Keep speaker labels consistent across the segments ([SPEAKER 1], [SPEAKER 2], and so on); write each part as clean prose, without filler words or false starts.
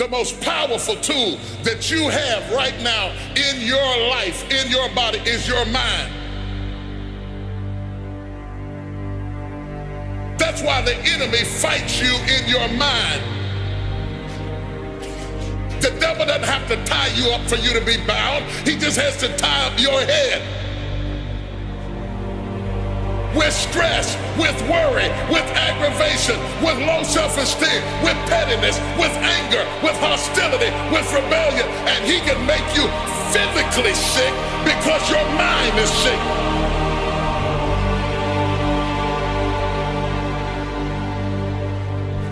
[SPEAKER 1] The most powerful tool that you have right now in your life, in your body, is your mind. That's why the enemy fights you in your mind. The devil doesn't have to tie you up for you to be bound. He just has to tie up your head. With stress, with worry, with aggravation, with low self-esteem, with pettiness, with anger, with hostility, with rebellion. And he can make you physically sick because your mind is sick.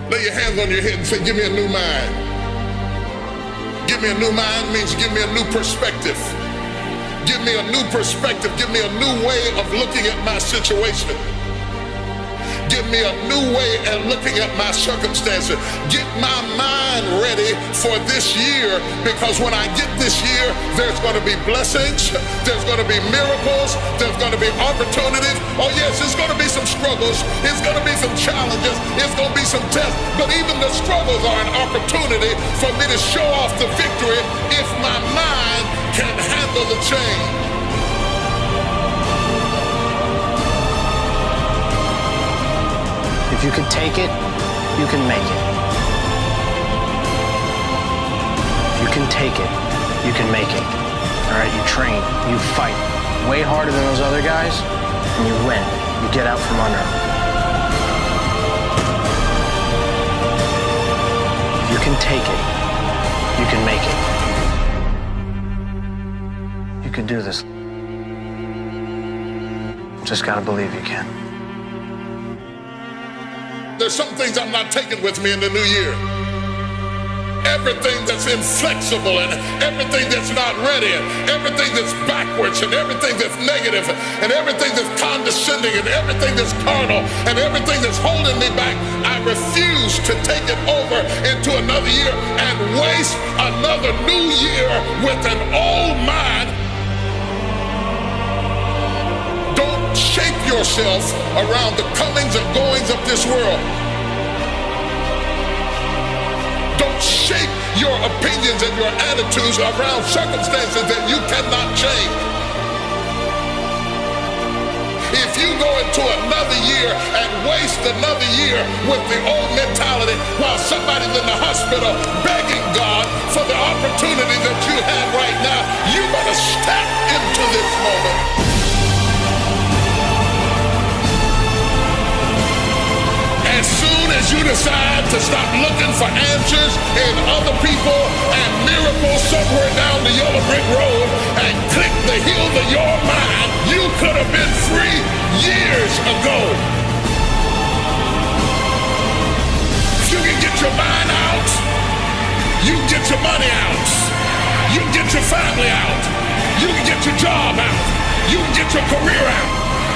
[SPEAKER 1] Lay your hands on your head and say, give me a new mind. Give me a new mind means give me a new perspective. Give me a new perspective. Give me a new way of looking at my situation. Give me a new way of looking at my circumstances. Get my mind ready for this year, because when I get this year, there's going to be blessings, there's going to be miracles, there's going to be opportunities. Oh yes, it's going to be some struggles, it's going to be some challenges, it's going to be some tests, but even the struggles are an opportunity for me to show off the victory if my mind can handle the change.
[SPEAKER 2] If you can take it, you can make it. If you can take it, you can make it. All right, you train, you fight way harder than those other guys, and you win. You get out from under them. If you can take it, you can make it. You can do this. Just gotta believe you can.
[SPEAKER 1] There's some things I'm not taking with me in the new year. Everything that's inflexible and everything that's not ready and everything that's backwards and everything that's negative and everything that's condescending and everything that's carnal and everything that's holding me back, I refuse to take it over into another year and waste another new year with an old mind. Don't shape yourself around the comings and goings of this world. Don't shape your opinions and your attitudes around circumstances that you cannot change. If you go into another year and waste another year with the old mentality while somebody's in the hospital begging God for the opportunity that you have right now, you better step into this moment. As soon as you decide to stop looking for answers in other people and miracles somewhere down the yellow brick road and click the heels of your mind, you could have been free years ago. If you can get your mind out, you can get your money out, you can get your family out, you can get your job out, you can get your career out,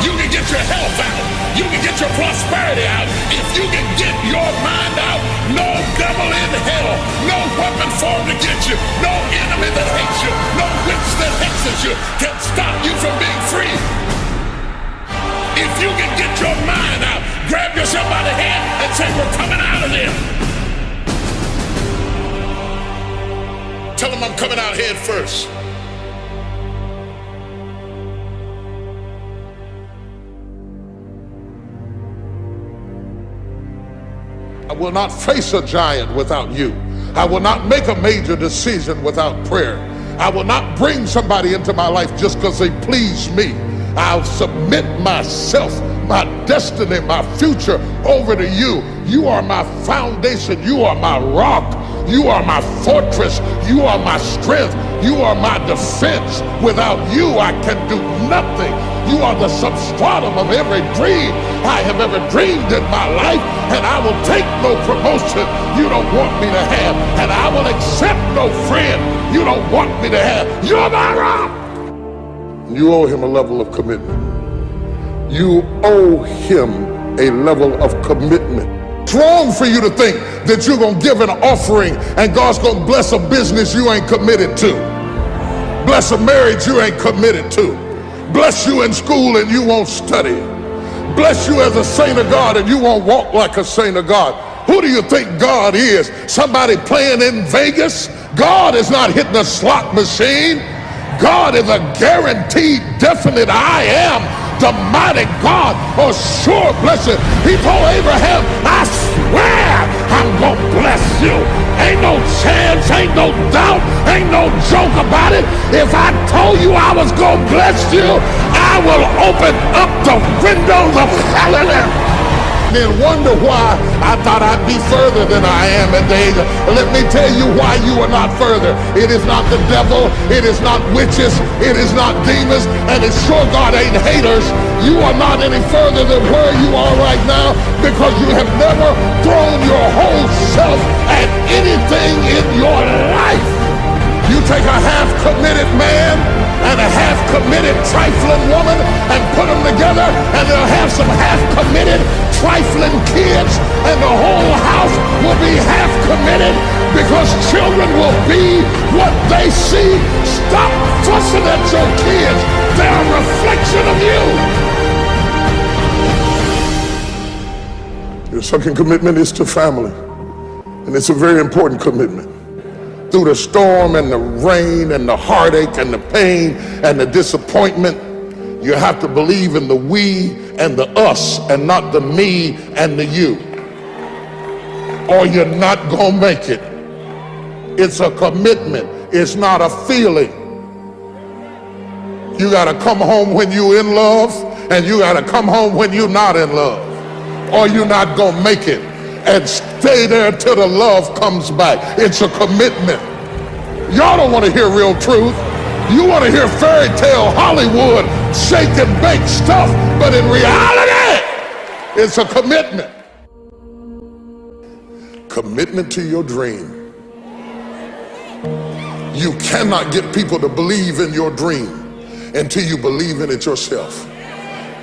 [SPEAKER 1] you can get your health out, you can get your prosperity out. If you can get your mind out, no devil in hell, no weapon formed against you, no enemy that hates you, no witch that hexes you can stop you from being free. If you can get your mind out, grab yourself by the hand and say, we're coming out of there. Tell them I'm coming out head first. I will not face a giant without you. I will not make a major decision without prayer. I will not bring somebody into my life just because they please me. I'll submit myself, my destiny, my future over to you. You are my foundation. You are my rock. You are my fortress. You are my strength. You are my defense. Without you, I can do nothing. You are the substratum of every dream I have ever dreamed in my life, and I will take no promotion you don't want me to have, and I will accept no friend you don't want me to have. You're my rock. You owe him a level of commitment. You owe him a level of commitment. It's wrong for you to think that you're going to give an offering and God's going to bless a business you ain't committed to. Bless a marriage you ain't committed to. Bless you in school and you won't study. Bless you as a saint of God and you won't walk like a saint of God. Who do you think God is? Somebody playing in Vegas? God is not hitting a slot machine. God is a guaranteed, definite I am, the mighty God, a sure blessing. He told Abraham, I swear I'm gonna bless you. Ain't no chance, ain't no doubt, ain't no joke about it. If I told you I was gonna bless you, I will open up the windows of heaven. Then wonder why I thought I'd be further than I am at the age of. Let me tell you why you are not further. It is not the devil, it is not witches, it is not demons, and it's sure God ain't haters. You are not any further than where you are right now because you have never thrown your whole self at anything in your life. You take a half-committed man and a half-committed trifling woman and put them together and they'll have some half-committed trifling kids and the whole house will be half-committed because children will be what they see. Stop fussing at your kids. They're a reflection of you. Your second commitment is to family, and it's a very important commitment. Through the storm and the rain and the heartache and the pain and the disappointment, you have to believe in the we and the us and not the me and the you, or you're not gonna make it. It's a commitment. It's not a feeling. You gotta come home when you're in love, and you gotta come home when you're not in love, or you're not gonna make it. And stay there till the love comes back. It's a commitment. Y'all don't want to hear real truth. You want to hear fairy tale Hollywood shake and bake stuff, but in reality, it's a commitment. Commitment to your dream. You cannot get people to believe in your dream until you believe in it yourself.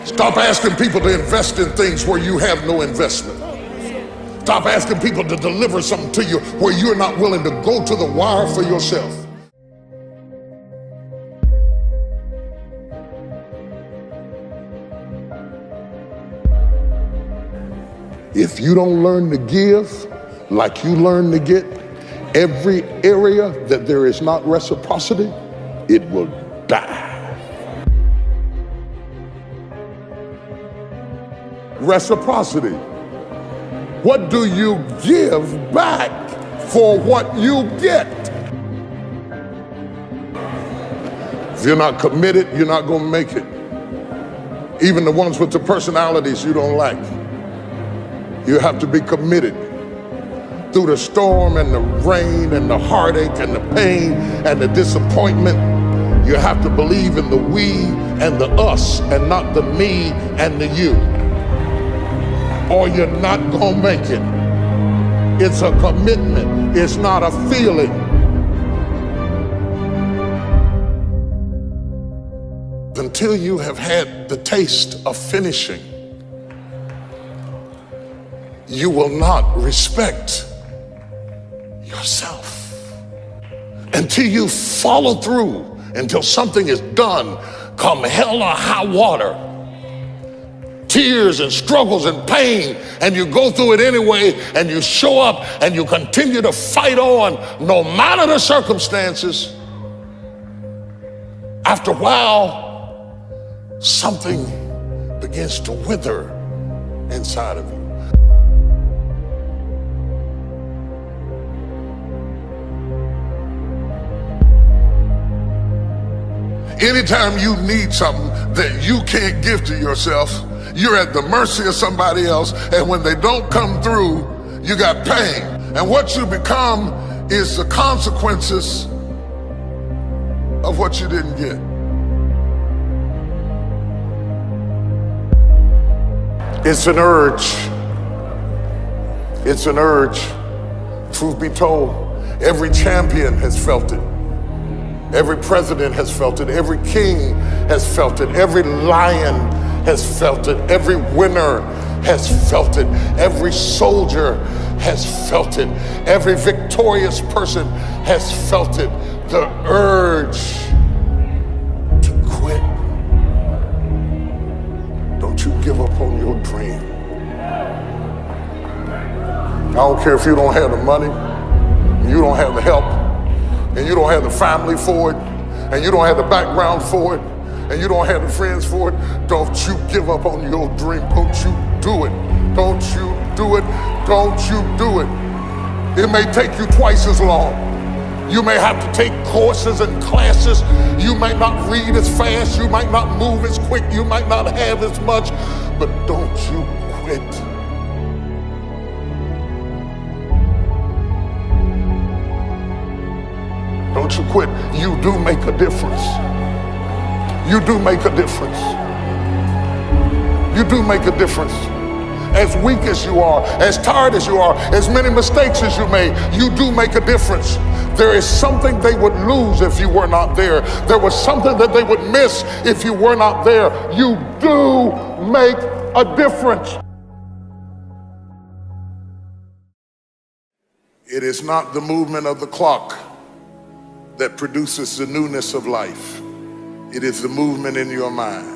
[SPEAKER 1] Stop asking people to invest in things where you have no investment. Stop asking people to deliver something to you where you're not willing to go to the wire for yourself. If you don't learn to give like you learn to get, every area that there is not reciprocity, it will die. Reciprocity. What do you give back for what you get? If you're not committed, you're not going to make it. Even the ones with the personalities you don't like. You have to be committed. Through the storm and the rain and the heartache and the pain and the disappointment, you have to believe in the we and the us and not the me and the you, or you're not gonna make it. It's a commitment. It's not a feeling. Until you have had the taste of finishing, you will not respect yourself. Until you follow through, until something is done, come hell or high water, tears and struggles and pain, and you go through it anyway, and you show up and you continue to fight on no matter the circumstances. After a while, something begins to wither inside of you. Anytime you need something that you can't give to yourself, you're at the mercy of somebody else, and when they don't come through, you got pain. And what you become is the consequences of what you didn't get. It's an urge. It's an urge. Truth be told, every champion has felt it. Every president has felt it. Every king has felt it. Every lion has felt it. Every winner has felt it. Every soldier has felt it. Every victorious person has felt it. The urge to quit. Don't you give up on your dream. don't care if you don't have the money, you don't have the help, and you don't have the family for it, and you don't have the background for it, and you don't have the friends for it. Don't you give up on your dream. Don't you do it. Don't you do it. Don't you do it. It may take you twice as long. You may have to take courses and classes. You might not read as fast. You might not move as quick. You might not have as much. But don't you quit. Don't you quit. You do make a difference. You do make a difference. You do make a difference. As weak as you are, as tired as you are, as many mistakes as you made, you do make a difference. There is something they would lose if you were not there. There was something that they would miss if you were not there. You do make a difference. It is not the movement of the clock that produces the newness of life. It is the movement in your mind.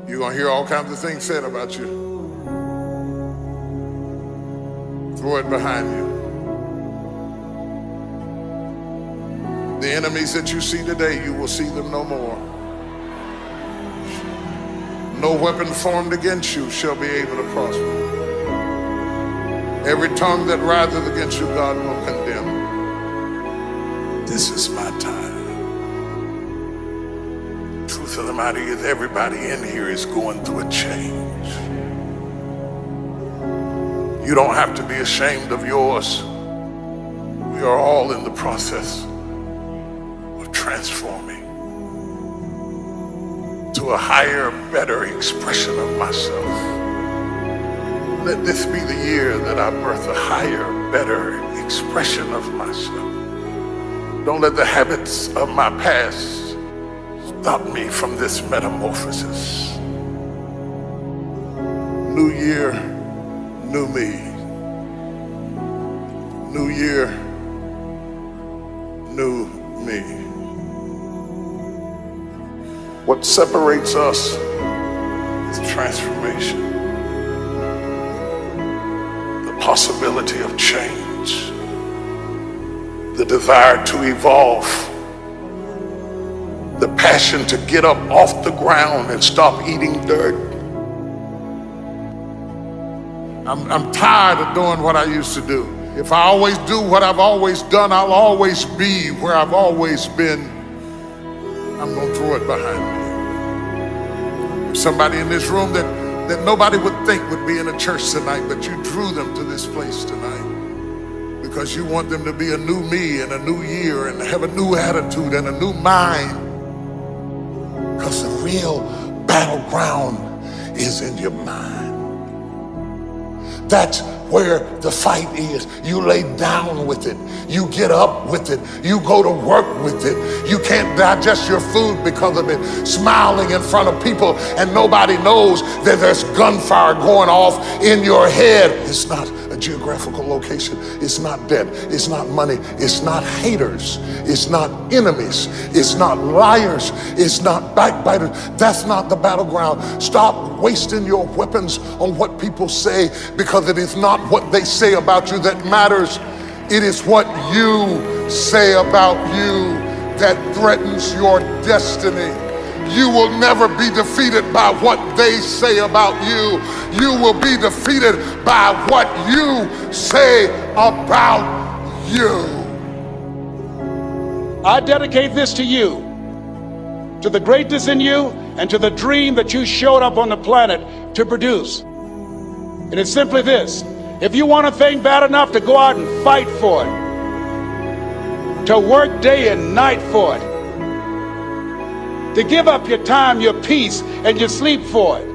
[SPEAKER 1] You're going to hear all kinds of things said about you. Throw it behind you. The enemies that you see today, you will see them no more. No weapon formed against you shall be able to prosper. Every tongue that riseth against you, God will condemn. This is my time. Truth of the matter is, everybody in here is going through a change. You don't have to be ashamed of yours. We are all in the process of transforming to a higher, better expression of myself. Let this be the year that I birth a higher, better expression of myself. Don't let the habits of my past stop me from this metamorphosis. New year, new me. New year, new me. What separates us is transformation. The possibility of change. The desire to evolve. The passion to get up off the ground and stop eating dirt. I'm tired of doing what I used to do. If I always do what I've always done, I'll always be where I've always been. I'm going to throw it behind me. There's somebody in this room that nobody would think would be in a church tonight, but you drew them to this place tonight because you want them to be a new me and a new year and have a new attitude and a new mind. Because the real battleground is in your mind. That's where the fight is. You lay down with it. You get up with it. You go to work with it. You can't digest your food because of it. Smiling in front of people and nobody knows that there's gunfire going off in your head. It's not a geographical location. It's not debt. It's not money. It's not haters. It's not enemies. It's not liars. It's not backbiters. That's not the battleground. Stop wasting your weapons on what people say, because it is not what they say about you that matters. It is what you say about you that threatens your destiny. You will never be defeated by what they say about you. You will be defeated by what you say about you.
[SPEAKER 3] I dedicate this to you, to the greatness in you, and to the dream that you showed up on the planet to produce. And it's simply this: if you want a thing bad enough to go out and fight for it, to work day and night for it, to give up your time, your peace, and your sleep for it,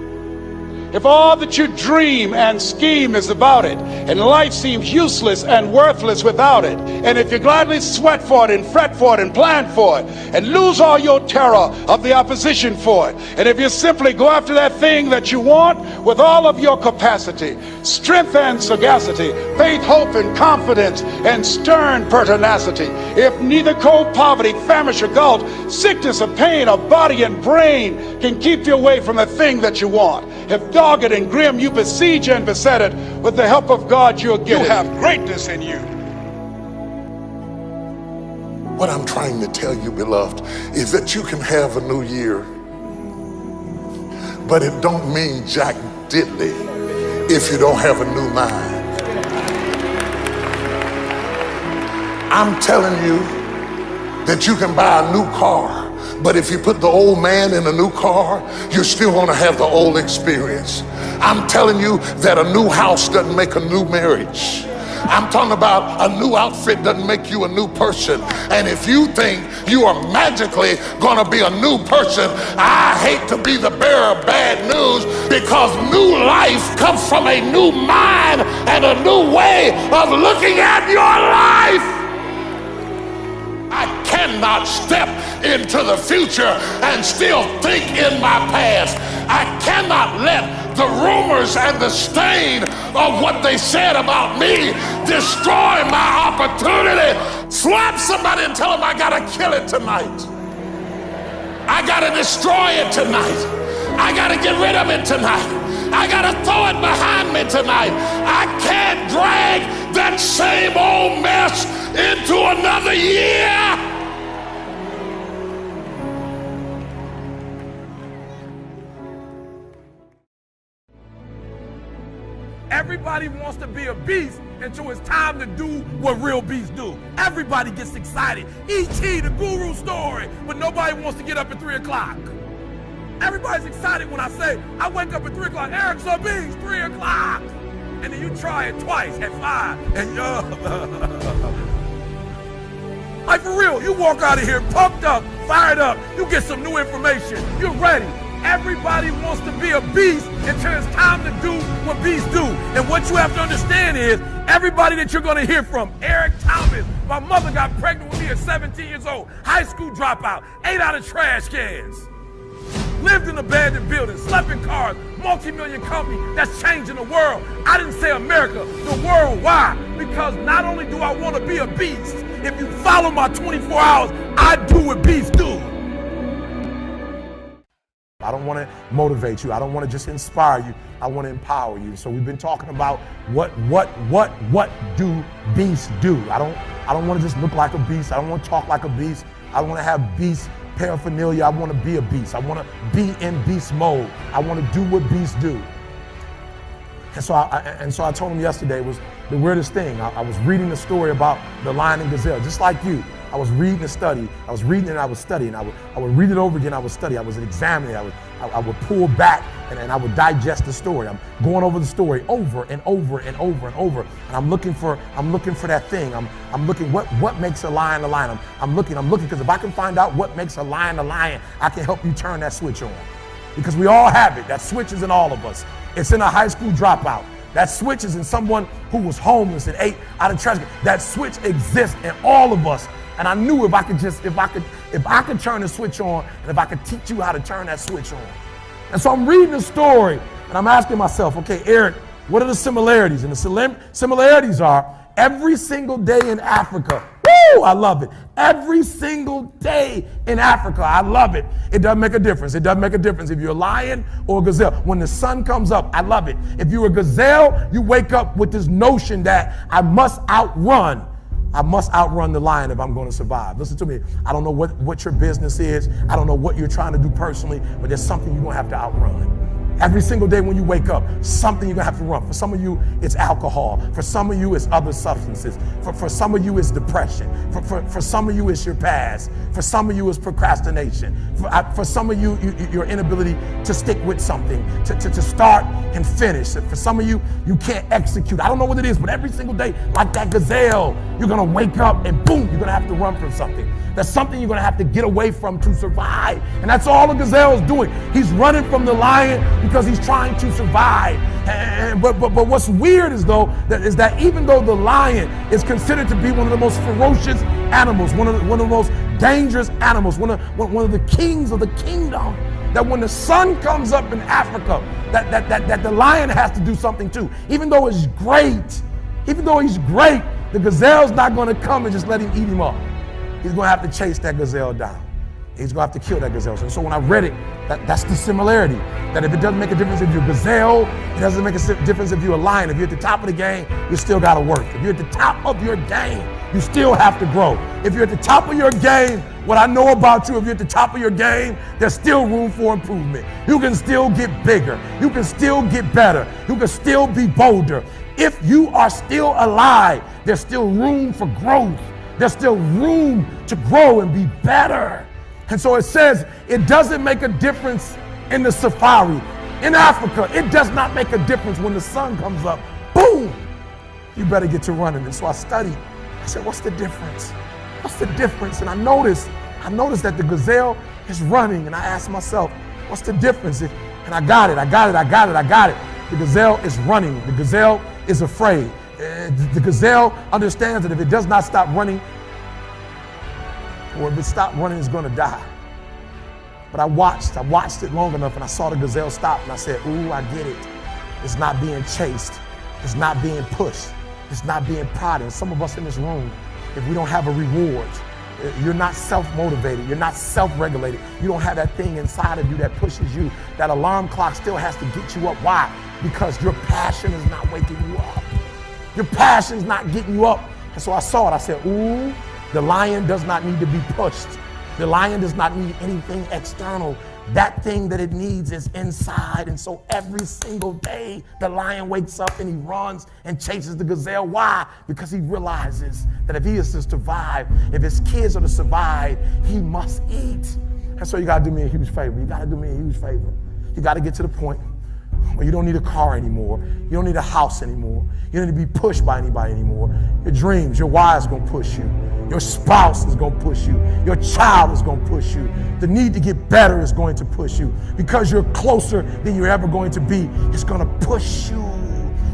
[SPEAKER 3] If all that you dream and scheme is about it, and life seems useless and worthless without it, and if you gladly sweat for it and fret for it and plan for it, and lose all your terror of the opposition for it, and if you simply go after that thing that you want with all of your capacity, strength and sagacity, faith, hope, and confidence, and stern pertinacity, if neither cold poverty, famish, or gulf, sickness or pain of body and brain can keep you away from the thing that you want, if dogged and grim you besiege and beset it, with the help of God you'll get it. You have greatness in you.
[SPEAKER 1] What I'm trying to tell you, beloved, is that you can have a new year, but it don't mean jack diddly if you don't have a new mind. I'm telling you that you can buy a new car, but if you put the old man in a new car, you're still going to have the old experience. I'm telling you that a new house doesn't make a new marriage. I'm talking about a new outfit doesn't make you a new person. And if you think you are magically going to be a new person, I hate to be the bearer of bad news, because new life comes from a new mind and a new way of looking at your life. I cannot step into the future and still think in my past. I cannot let the rumors and the stain of what they said about me destroy my opportunity. Slap somebody and tell them I gotta kill it tonight. I gotta destroy it tonight. I gotta get rid of it tonight. I gotta throw it behind me tonight. I can't drag that same old mess into another year.
[SPEAKER 4] Everybody wants to be a beast until it's time to do what real beasts do. Everybody gets excited. E.T., the guru story, but nobody wants to get up at 3 o'clock. Everybody's excited when I say, I wake up at 3 o'clock, Eric's a beast, 3 o'clock. And then you try it twice at 5, and like for real, you walk out of here pumped up, fired up, you get some new information, you're ready. Everybody wants to be a beast until it's time to do what beasts do. And what you have to understand is, everybody that you're going to hear from, Eric Thomas, my mother got pregnant with me at 17 years old, high school dropout, ate out of trash cans, lived in abandoned buildings, slept in cars, multi-million company that's changing the world. I didn't say America, the world. Why? Because not only do I want to be a beast, if you follow my 24 hours, I do what beasts do.
[SPEAKER 5] I don't want to motivate you. I don't want to just inspire you. I want to empower you. So we've been talking about what do beasts do? I don't want to just look like a beast. I don't want to talk like a beast. I want to have beast paraphernalia. I want to be a beast. I want to be in beast mode. I want to do what beasts do. And so I told him yesterday, it was the weirdest thing. I was reading the story about the lion and gazelle, just like you. I was reading the study. I was reading it and I was studying. I would read it over again. I would study. I was examining. I would pull back and I would digest the story. I'm going over the story over and over and over and over. And I'm looking for that thing. I'm looking what makes a lion a lion. I'm looking because if I can find out what makes a lion, I can help you turn that switch on. Because we all have it. That switch is in all of us. It's in a high school dropout. That switch is in someone who was homeless and ate out of trash. That switch exists in all of us. And I knew if I could turn the switch on, and if I could teach you how to turn that switch on. And so I'm reading the story and I'm asking myself, okay, Eric, what are the similarities? And the similarities are every single day in Africa. Woo, I love it. Every single day in Africa, I love it. It doesn't make a difference. It doesn't make a difference if you're a lion or a gazelle. When the sun comes up, I love it. If you're a gazelle, you wake up with this notion that I must outrun the lion if I'm going to survive. Listen to me. I don't know what your business is. I don't know what you're trying to do personally, but there's something you're going to have to outrun. Every single day when you wake up, something you're gonna have to run. For some of you, it's alcohol. For some of you, it's other substances. For some of you, it's depression. For some of you, it's your past. For some of you, it's procrastination. For some of you, your inability to stick with something, to start and finish. For some of you, you can't execute. I don't know what it is, but every single day, like that gazelle, you're gonna wake up and boom, you're gonna have to run from something. That's something you're gonna have to get away from to survive. And that's all the gazelle is doing. He's running from the lion because he's trying to survive. But what's weird is that even though the lion is considered to be one of the most ferocious animals, one of the most dangerous animals, one of the kings of the kingdom, that when the sun comes up in Africa, that the lion has to do something too. Even though he's great, the gazelle's not going to come and just let him eat him up. He's going to have to chase that gazelle down. He's going to have to kill that gazelle. And so when I read it, that's the similarity. That if it doesn't make a difference if you're a gazelle, it doesn't make a difference if you're a lion. If you're at the top of the game, you still got to work. If you're at the top of your game, you still have to grow. If you're at the top of your game, what I know about you, if you're at the top of your game, there's still room for improvement. You can still get bigger. You can still get better. You can still be bolder. If you are still alive, there's still room for growth. There's still room to grow and be better. And so it says it doesn't make a difference in the safari. In Africa, it does not make a difference when the sun comes up. Boom! You better get to running. And so I studied. I said, what's the difference? What's the difference? And I noticed that the gazelle is running. And I asked myself, what's the difference? And I got it. The gazelle is running. The gazelle is afraid. The gazelle understands that if it does not stop running, or if it stops running, it's going to die. But I watched it long enough, and I saw the gazelle stop, and I said, ooh, I get it. It's not being chased. It's not being pushed. It's not being prodded. Some of us in this room, if we don't have a reward, you're not self-motivated. You're not self-regulated. You don't have that thing inside of you that pushes you. That alarm clock still has to get you up. Why? Because your passion is not waking you up. Your passion is not getting you up. And so I saw it. I said, ooh, the lion does not need to be pushed. The lion does not need anything external. That thing that it needs is inside. And so every single day, the lion wakes up and he runs and chases the gazelle. Why? Because he realizes that if he is to survive, if his kids are to survive, he must eat. And so you got to do me a huge favor. You got to do me a huge favor. You got to get to the point where you don't need a car anymore. You don't need a house anymore. You don't need to be pushed by anybody anymore. Your dreams, your wife is going to push you. Your spouse is going to push you. Your child is going to push you. The need to get better is going to push you. Because you're closer than you're ever going to be, it's going to push you.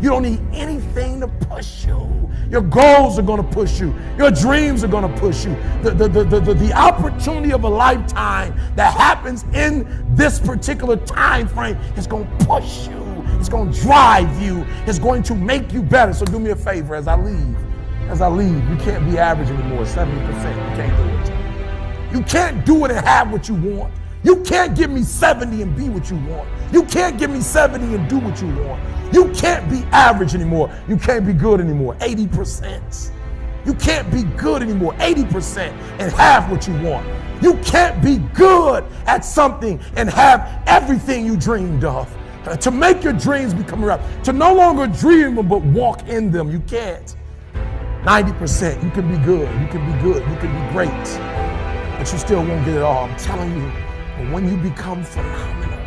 [SPEAKER 5] You don't need anything to push you. Your goals are going to push you. Your dreams are going to push you. The opportunity of a lifetime that happens in this particular time frame is going to push you. It's going to drive you. It's going to make you better. So do me a favor as I leave. You can't be average anymore, 70%. You can't do it. You can't do it and have what you want. You can't give me 70 and be what you want. You can't give me 70 and do what you want. You can't be average anymore. You can't be good anymore, 80%. You can't be good anymore, 80%, and have what you want. You can't be good at something and have everything you dreamed of. To make your dreams become real, to no longer dream them but walk in them, you can't. 90%, you can be good, you can be great, but you still won't get it all. I'm telling you, but when you become phenomenal,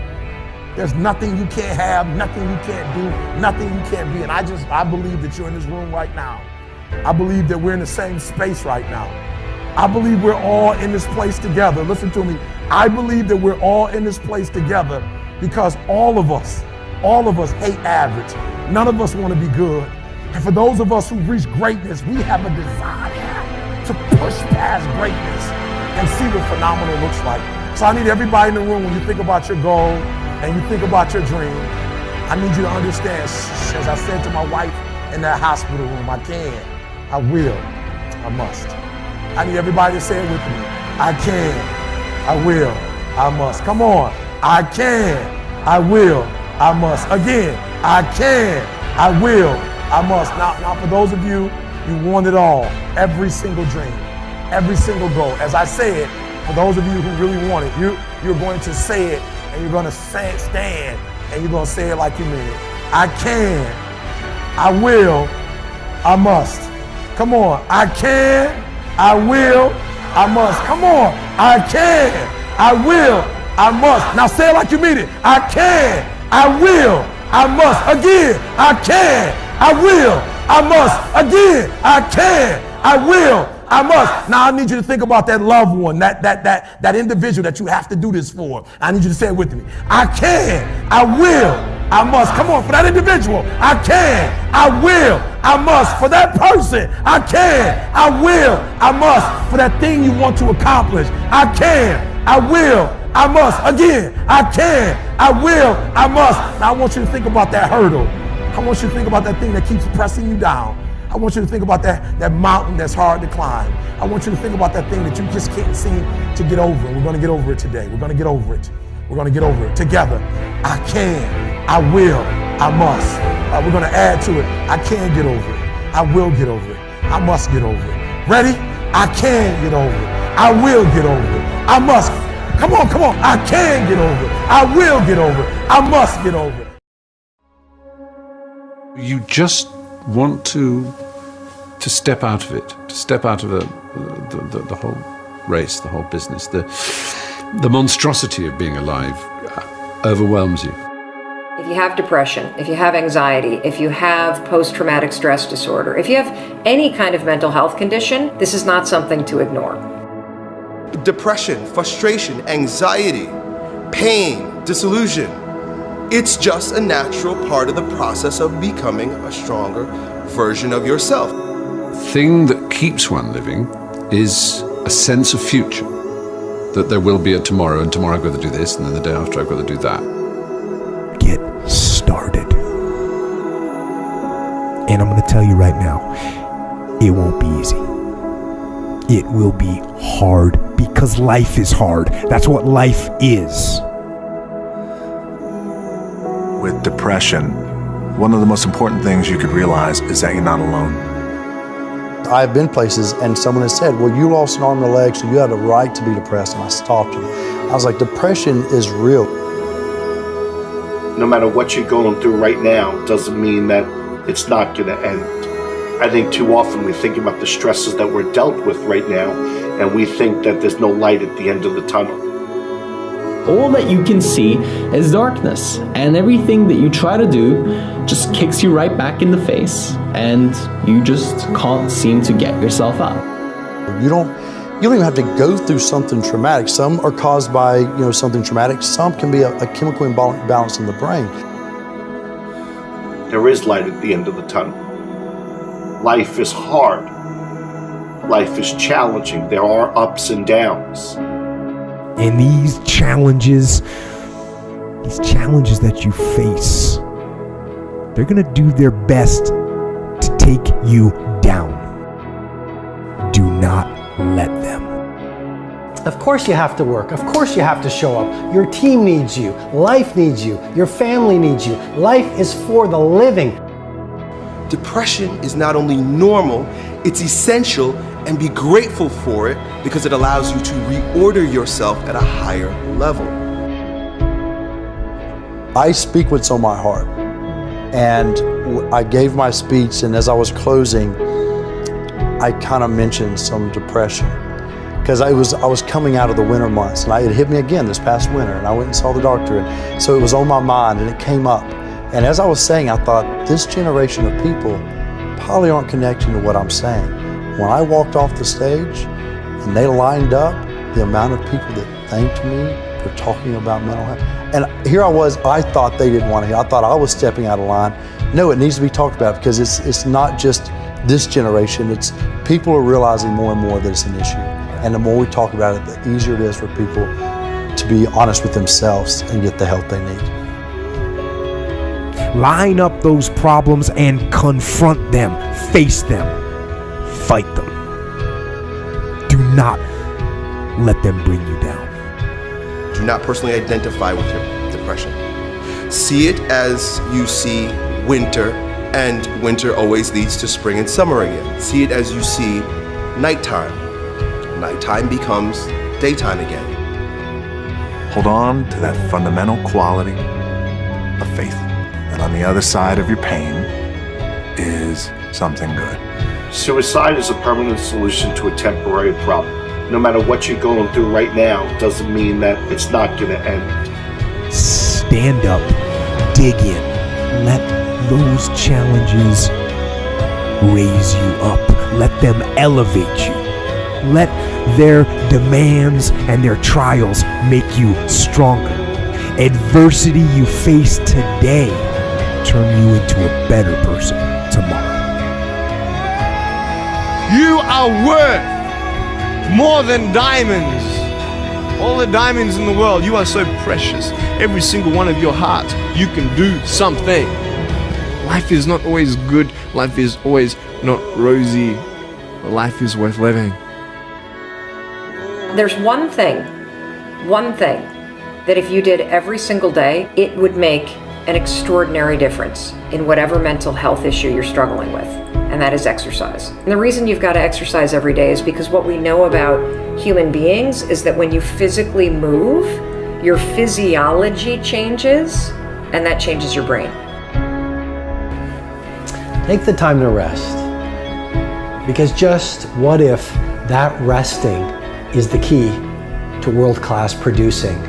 [SPEAKER 5] there's nothing you can't have, nothing you can't do, nothing you can't be. And I believe that you're in this room right now. I believe that we're in the same space right now. I believe we're all in this place together. Listen to me. I believe that we're all in this place together because all of us hate average. None of us want to be good. And for those of us who've reached greatness, we have a desire to push past greatness and see what phenomenal looks like. So I need everybody in the room, when you think about your goal and you think about your dream, I need you to understand, as I said to my wife in that hospital room, I can, I will, I must. I need everybody to say it with me. I can, I will, I must. Come on. I can, I will, I must. Again, I can, I will, I must. Now for those of you, you want it all. Every single dream, every single goal. As I say it, for those of you who really want it, you're going to say it and you're going to stand and you're going to say it like you mean it. I can, I will, I must. Come on. I can, I will, I must. Come on. I can, I will, I must. Now say it like you mean it. I can, I will, I must. Again, I can, I will, I must. Again, I can, I will, I must. Now I need you to think about that loved one, that individual that you have to do this for. I need you to say it with me. I can, I will, I must. Come on, for that individual, I can, I will, I must. For that person, I can, I will, I must. For that thing you want to accomplish, I can, I will, I must. Again, I can, I will, I must. Now I want you to think about that hurdle. I want you to think about that thing that keeps pressing you down. I want you to think about that mountain that's hard to climb. I want you to think about that thing that you just can't seem to get over. We're going to get over it today. We're going to get over it. We're going to get over it together. I can, I will, I must. We're going to add to it. I can get over it. I will get over it. I must get over it. Ready? I can get over it. I will get over it. I must. Come on, come on. I can get over it. I will get over it. I must get over it.
[SPEAKER 6] You just want to step out of it, to step out of the whole race, the whole business. The monstrosity of being alive overwhelms you.
[SPEAKER 7] If you have depression, if you have anxiety, if you have post-traumatic stress disorder, if you have any kind of mental health condition, this is not something to ignore.
[SPEAKER 8] Depression, frustration, anxiety, pain, disillusion. It's just a natural part of the process of becoming a stronger version of yourself.
[SPEAKER 6] The thing that keeps one living is a sense of future, that there will be a tomorrow, and tomorrow I've got to do this, and then the day after I've got to do that.
[SPEAKER 9] Get started. And I'm going to tell you right now, it won't be easy. It will be hard because life is hard. That's what life is.
[SPEAKER 10] With depression, one of the most important things you could realize is that you're not alone.
[SPEAKER 11] I've been places and someone has said, well, you lost an arm and a leg, so you had a right to be depressed. And I stopped them. I was like, depression is real.
[SPEAKER 12] No matter what you're going through right now doesn't mean that it's not going to end. I think too often we think about the stresses that we're dealt with right now, and we think that there's no light at the end of the tunnel.
[SPEAKER 13] All that you can see is darkness, and everything that you try to do just kicks you right back in the face, and you just can't seem to get yourself up.
[SPEAKER 11] You don't even have to go through something traumatic. Some are caused by something traumatic. Some can be a chemical imbalance in the brain.
[SPEAKER 12] There is light at the end of the tunnel. Life is hard. Life is challenging. There are ups and downs.
[SPEAKER 9] And these challenges that you face, they're going to do their best to take you down. Do not let them.
[SPEAKER 14] Of course you have to work. Of course you have to show up. Your team needs you. Life needs you. Your family needs you. Life is for the living.
[SPEAKER 8] Depression is not only normal, it's essential, and be grateful for it because it allows you to reorder yourself at a higher level.
[SPEAKER 11] I speak what's on my heart. And I gave my speech, and as I was closing, I kind of mentioned some depression. Because I was coming out of the winter months, and it hit me again this past winter, and I went and saw the doctor, and so it was on my mind, and it came up. And as I was saying, I thought, this generation of people probably aren't connecting to what I'm saying. When I walked off the stage, and they lined up, the amount of people that thanked me for talking about mental health. And here I was, I thought they didn't want to hear. I thought I was stepping out of line. No, it needs to be talked about because it's not just this generation, it's people are realizing more and more that it's an issue. And the more we talk about it, the easier it is for people to be honest with themselves and get the help they need.
[SPEAKER 9] Line up those problems and confront them, face them, fight them. Do not let them bring you down.
[SPEAKER 8] Do not personally identify with your depression. See it as you see winter, and winter always leads to spring and summer again. See it as you see nighttime. Nighttime becomes daytime again.
[SPEAKER 10] Hold on to that fundamental quality of faith. And on the other side of your pain is something good.
[SPEAKER 12] Suicide is a permanent solution to a temporary problem. No matter what you're going through right now doesn't mean that it's not going to end.
[SPEAKER 9] Stand up, dig in, let those challenges raise you up, let them elevate you. let their demands and their trials make you stronger. Adversity you face today turn you into a better person tomorrow.
[SPEAKER 15] You are worth more than diamonds. All the diamonds in the world, you are so precious. Every single one of your hearts, you can do something. Life is not always good. Life is always not rosy. But life is worth living.
[SPEAKER 7] There's one thing that if you did every single day, it would make an extraordinary difference in whatever mental health issue you're struggling with, and that is exercise. And the reason you've got to exercise every day is because what we know about human beings is that when you physically move, your physiology changes, and that changes your brain.
[SPEAKER 14] Take the time to rest. Because just what if that resting is the key to world-class producing?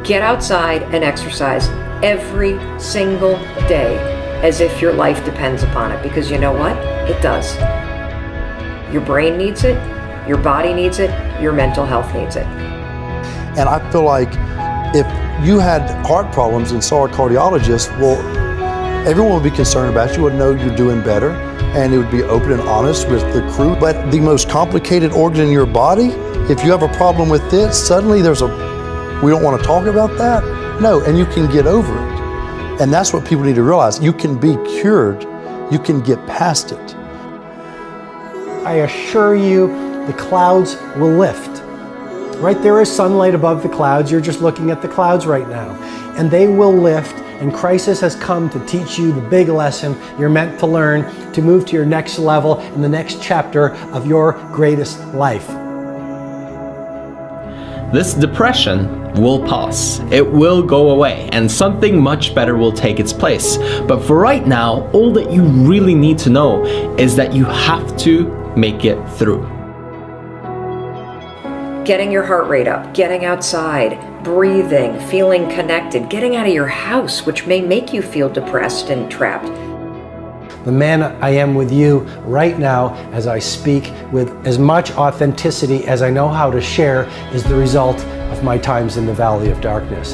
[SPEAKER 7] Get outside and exercise every single day as if your life depends upon it, because you know what? It does. Your brain needs it, your body needs it, your mental health needs it.
[SPEAKER 11] And I feel like if you had heart problems and saw a cardiologist, well, everyone would be concerned about you, would know you're doing better, and it would be open and honest with the crew. But the most complicated organ in your body, if you have a problem with it, suddenly we don't want to talk about that? No, and you can get over it. And that's what people need to realize. You can be cured. You can get past it.
[SPEAKER 14] I assure you, the clouds will lift. Right, there is sunlight above the clouds. You're just looking at the clouds right now. And they will lift, and crisis has come to teach you the big lesson you're meant to learn to move to your next level in the next chapter of your greatest life.
[SPEAKER 13] This depression will pass. It will go away, and something much better will take its place. But for right now, all that you really need to know is that you have to make it through.
[SPEAKER 7] Getting your heart rate up, getting outside, breathing, feeling connected, getting out of your house, which may make you feel depressed and trapped.
[SPEAKER 14] The man I am with you right now as I speak with as much authenticity as I know how to share is the result of my times in the valley of darkness.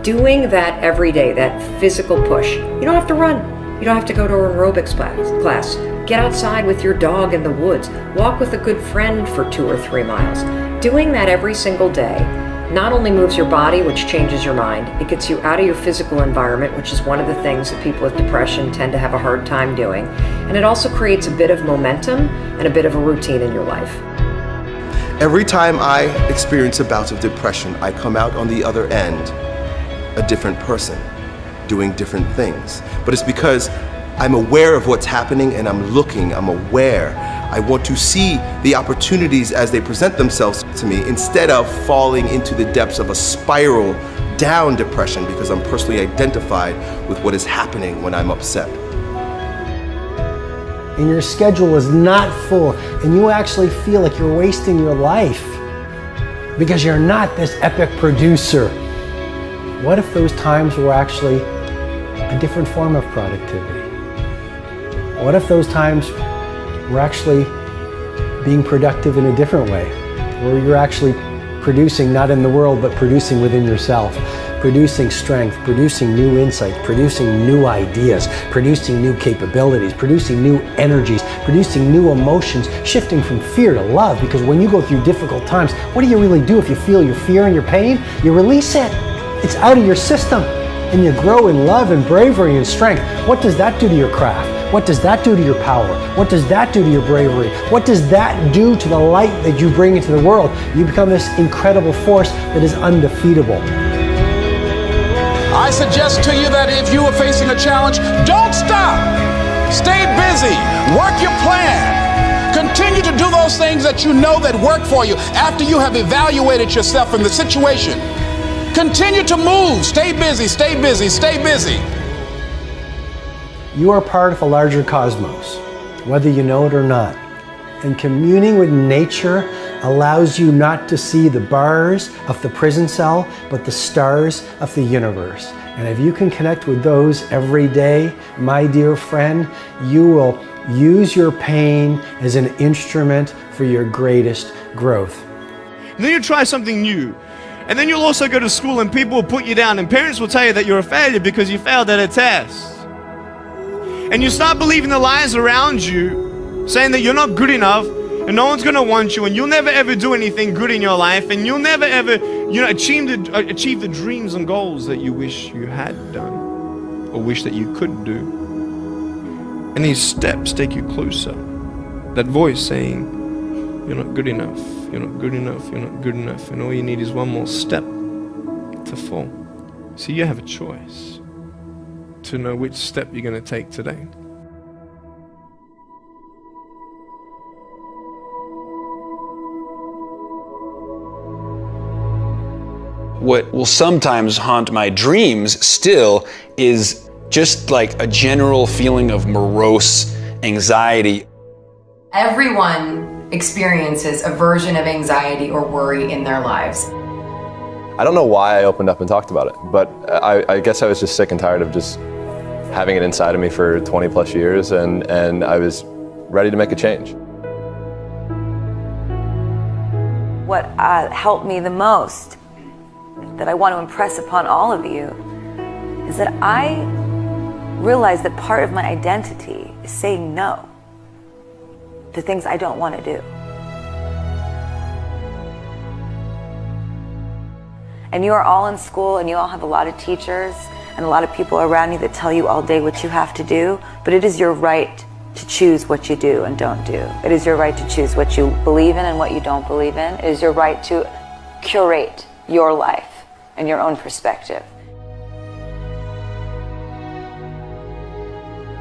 [SPEAKER 7] Doing that every day, that physical push, you don't have to run. You don't have to go to an aerobics class. Get outside with your dog in the woods. Walk with a good friend for 2 or 3 miles. Doing that every single day not only moves your body, which changes your mind, it gets you out of your physical environment, which is one of the things that people with depression tend to have a hard time doing. And it also creates a bit of momentum and a bit of a routine in your life.
[SPEAKER 8] Every time I experience a bout of depression, I come out on the other end a different person, doing different things. But it's because I'm aware of what's happening and I'm aware. I want to see the opportunities as they present themselves to me instead of falling into the depths of a spiral down depression because I'm personally identified with what is happening when I'm upset.
[SPEAKER 14] And your schedule is not full and you actually feel like you're wasting your life because you're not this epic producer. What if those times were actually a different form of productivity? What if those times were actually being productive in a different way, where you're actually producing not in the world, but producing within yourself, producing strength, producing new insight, producing new ideas, producing new capabilities, producing new energies, producing new emotions, shifting from fear to love, because when you go through difficult times, what do you really do if you feel your fear and your pain? You release it. It's out of your system, and you grow in love and bravery and strength. What does that do to your craft? What does that do to your power? What does that do to your bravery? What does that do to the light that you bring into the world? You become this incredible force that is undefeatable.
[SPEAKER 3] I suggest to you that if you are facing a challenge, don't stop. Stay busy. Work your plan. Continue to do those things that you know that work for you after you have evaluated yourself in the situation. Continue to move. Stay busy, stay busy, stay busy.
[SPEAKER 14] You are part of a larger cosmos, whether you know it or not. And communing with nature allows you not to see the bars of the prison cell, but the stars of the universe. And if you can connect with those every day, my dear friend, you will Use your pain as an instrument for your greatest growth.
[SPEAKER 15] And then you try something new. And then you'll also go to school and people will put you down and parents will tell you that you're a failure because you failed at a test. And you start believing the lies around you, saying that you're not good enough and no one's gonna want you and you'll never ever do anything good in your life and you'll never ever, achieve the dreams and goals that you wish you had done or wish that you could do. And these steps take you closer. That voice saying, you're not good enough, you're not good enough, you're not good enough, and all you need is one more step to fall. So you have a choice to know which step you're going to take today.
[SPEAKER 16] What will sometimes haunt my dreams still is just like a general feeling of morose anxiety.
[SPEAKER 17] Everyone experiences a version of anxiety or worry in their lives.
[SPEAKER 18] I don't know why I opened up and talked about it, but I guess I was just sick and tired of just having it inside of me for 20 plus years, and I was ready to make a change.
[SPEAKER 19] What helped me the most, that I want to impress upon all of you, is that I realized that part of my identity is saying no to things I don't want to do. And you are all in school and you all have a lot of teachers and a lot of people around you that tell you all day what you have to do, but it is your right to choose what you do and don't do. It is your right to choose what you believe in and what you don't believe in. It is your right to curate your life and your own perspective.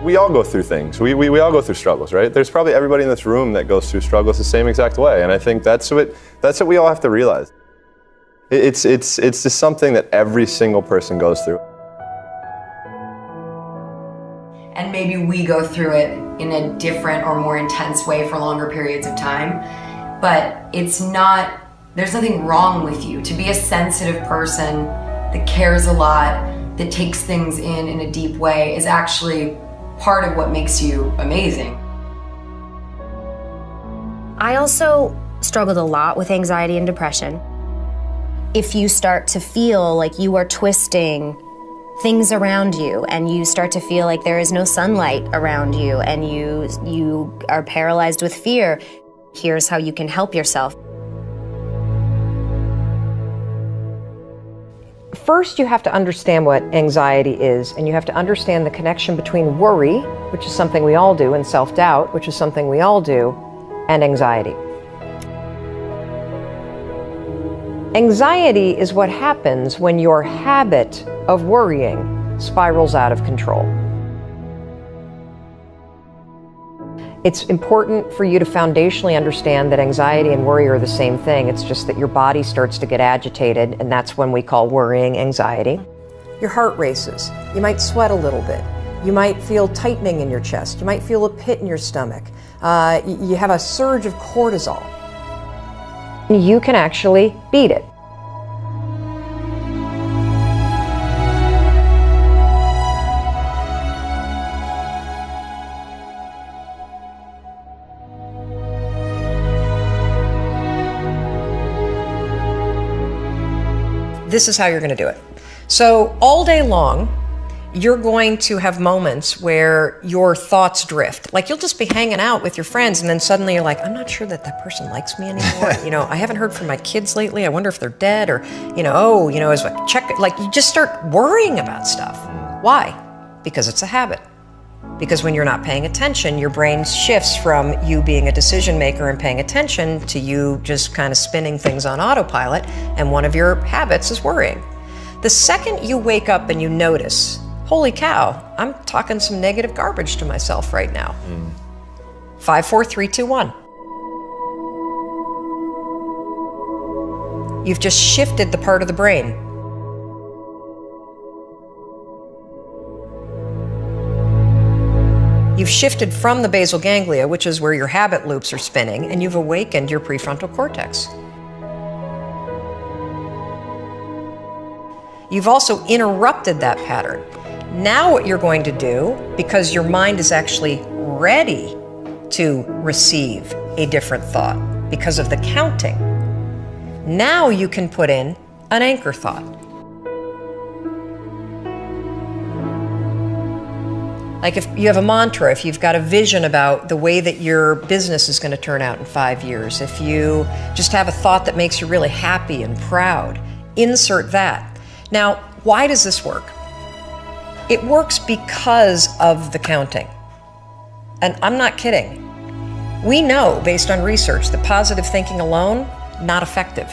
[SPEAKER 18] We all go through things. We all go through struggles, right? There's probably everybody in this room that goes through struggles the same exact way, and I think that's what we all have to realize. It's just something that every single person goes through.
[SPEAKER 17] And maybe we go through it in a different or more intense way for longer periods of time, but there's nothing wrong with you. To be a sensitive person that cares a lot, that takes things in a deep way, is actually part of what makes you amazing.
[SPEAKER 20] I also struggled a lot with anxiety and depression. If you start to feel like you are twisting things around you and you start to feel like there is no sunlight around you and you are paralyzed with fear, here's how you can help yourself.
[SPEAKER 7] First, you have to understand what anxiety is, and you have to understand the connection between worry, which is something we all do, and self-doubt, which is something we all do, and anxiety. Anxiety is what happens when your habit of worrying spirals out of control. It's important for you to foundationally understand that anxiety and worry are the same thing. It's just that your body starts to get agitated, and that's when we call worrying anxiety. Your heart races. You might sweat a little bit. You might feel tightening in your chest. You might feel a pit in your stomach. You have a surge of cortisol. You can actually beat it. This is how you're going to do it. So all day long, you're going to have moments where your thoughts drift. Like you'll just be hanging out with your friends and then suddenly you're like, I'm not sure that person likes me anymore. I haven't heard from my kids lately. I wonder if they're dead, or, as I check, like you just start worrying about stuff. Why? Because it's a habit. Because when you're not paying attention, your brain shifts from you being a decision maker and paying attention to you just kind of spinning things on autopilot, and one of your habits is worrying. The second you wake up and you notice, holy cow, I'm talking some negative garbage to myself right now. 5, 4, 3, 2, 1. You've just shifted the part of the brain. You've shifted from the basal ganglia, which is where your habit loops are spinning, and you've awakened your prefrontal cortex. You've also interrupted that pattern. Now what you're going to do, because your mind is actually ready to receive a different thought because of the counting. Now you can put in an anchor thought. Like if you have a mantra, if you've got a vision about the way that your business is going to turn out in 5 years, if you just have a thought that makes you really happy and proud, insert that. Now, why does this work? It works because of the counting. And I'm not kidding. We know, based on research, that positive thinking alone, not effective.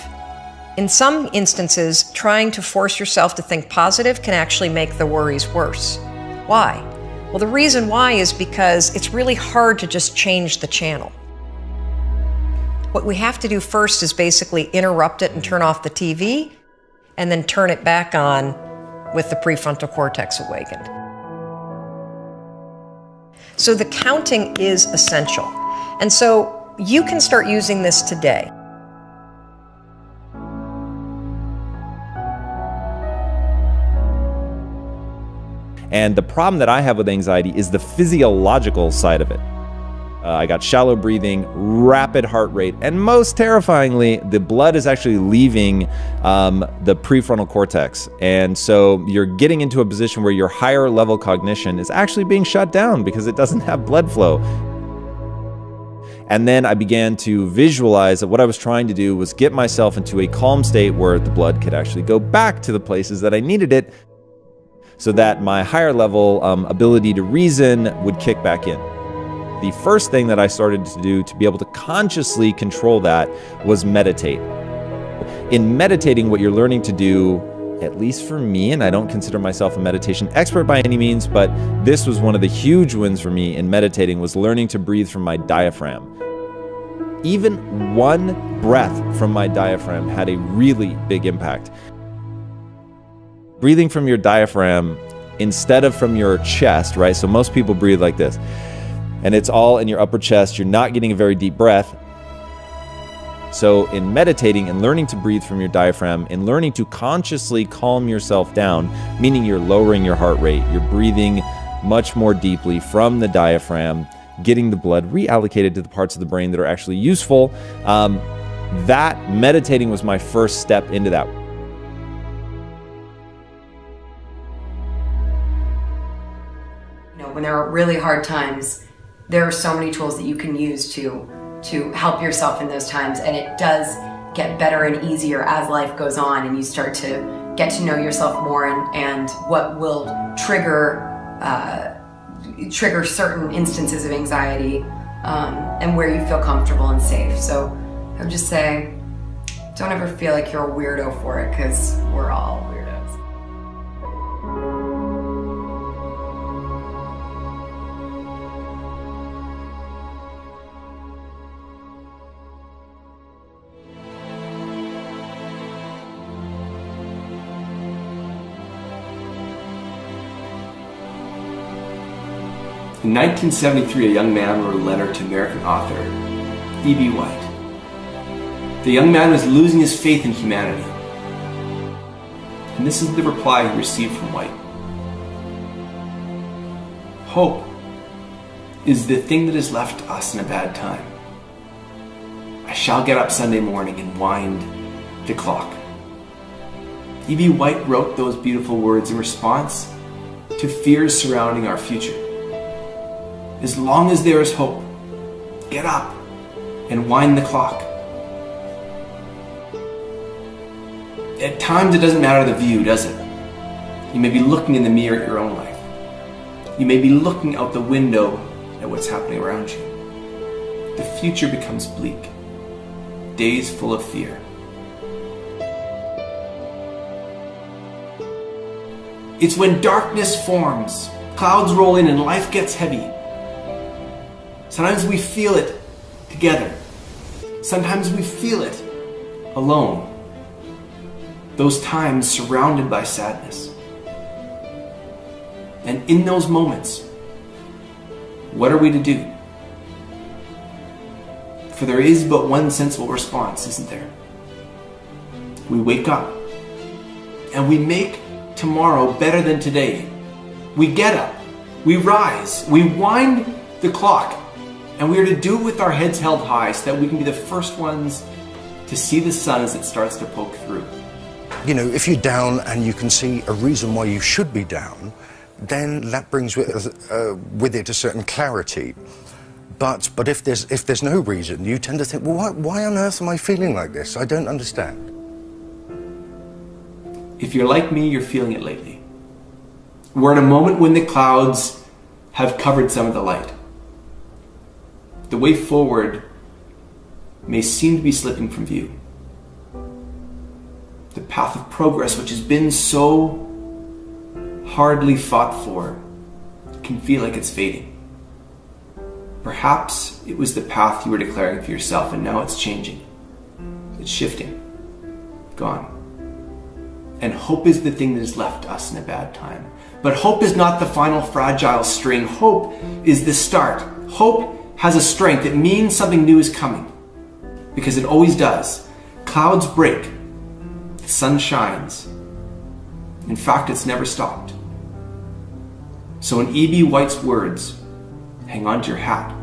[SPEAKER 7] In some instances, trying to force yourself to think positive can actually make the worries worse. Why? Well, the reason why is because it's really hard to just change the channel. What we have to do first is basically interrupt it and turn off the TV, and then turn it back on with the prefrontal cortex awakened. So the counting is essential. And so you can start using this today.
[SPEAKER 21] And the problem that I have with anxiety is the physiological side of it. I got shallow breathing, rapid heart rate, and most terrifyingly, the blood is actually leaving the prefrontal cortex. And so you're getting into a position where your higher level cognition is actually being shut down because it doesn't have blood flow. And then I began to visualize that what I was trying to do was get myself into a calm state where the blood could actually go back to the places that I needed it, so that my higher level ability to reason would kick back in. The first thing that I started to do to be able to consciously control that was meditate. In meditating, what you're learning to do, at least for me, and I don't consider myself a meditation expert by any means, but this was one of the huge wins for me in meditating, was learning to breathe from my diaphragm. Even one breath from my diaphragm had a really big impact. Breathing from your diaphragm instead of from your chest, right? So most people breathe like this, and it's all in your upper chest. You're not getting a very deep breath. So in meditating and learning to breathe from your diaphragm and learning to consciously calm yourself down, meaning you're lowering your heart rate, you're breathing much more deeply from the diaphragm, getting the blood reallocated to the parts of the brain that are actually useful. That meditating was my first step into that.
[SPEAKER 17] When there are really hard times, there are so many tools that you can use to help yourself in those times, and it does get better and easier as life goes on and you start to get to know yourself more and what will trigger certain instances of anxiety and where you feel comfortable and safe. So I would just say, don't ever feel like you're a weirdo for it, because we're all weirdos.
[SPEAKER 22] In 1973, a young man wrote a letter to American author E.B. White. The young man was losing his faith in humanity. And this is the reply he received from White. Hope is the thing that is left to us in a bad time. I shall get up Sunday morning and wind the clock. E.B. White wrote those beautiful words in response to fears surrounding our future. As long as there is hope, get up and wind the clock. At times it doesn't matter the view, does it? You may be looking in the mirror at your own life. You may be looking out the window at what's happening around you. The future becomes bleak, days full of fear. It's when darkness forms, clouds roll in and life gets heavy. Sometimes we feel it together. Sometimes we feel it alone. Those times surrounded by sadness. And in those moments, what are we to do? For there is but one sensible response, isn't there? We wake up and we make tomorrow better than today. We get up, we rise, we wind the clock. And we are to do it with our heads held high so that we can be the first ones to see the sun as it starts to poke through.
[SPEAKER 1] You know, if you're down and you can see a reason why you should be down, then that brings with it a certain clarity. But if there's no reason, you tend to think, well, why on earth am I feeling like this? I don't understand.
[SPEAKER 22] If you're like me, you're feeling it lately. We're in a moment when the clouds have covered some of the light. The way forward may seem to be slipping from view. The path of progress, which has been so hardly fought for, can feel like it's fading. Perhaps it was the path you were declaring for yourself, and now it's changing. It's shifting. Gone. And hope is the thing that has left us in a bad time. But hope is not the final fragile string. Hope is the start. Hope has a strength. It means something new is coming. Because it always does. Clouds break. The sun shines. In fact, it's never stopped. So in E.B. White's words, hang on to your hat.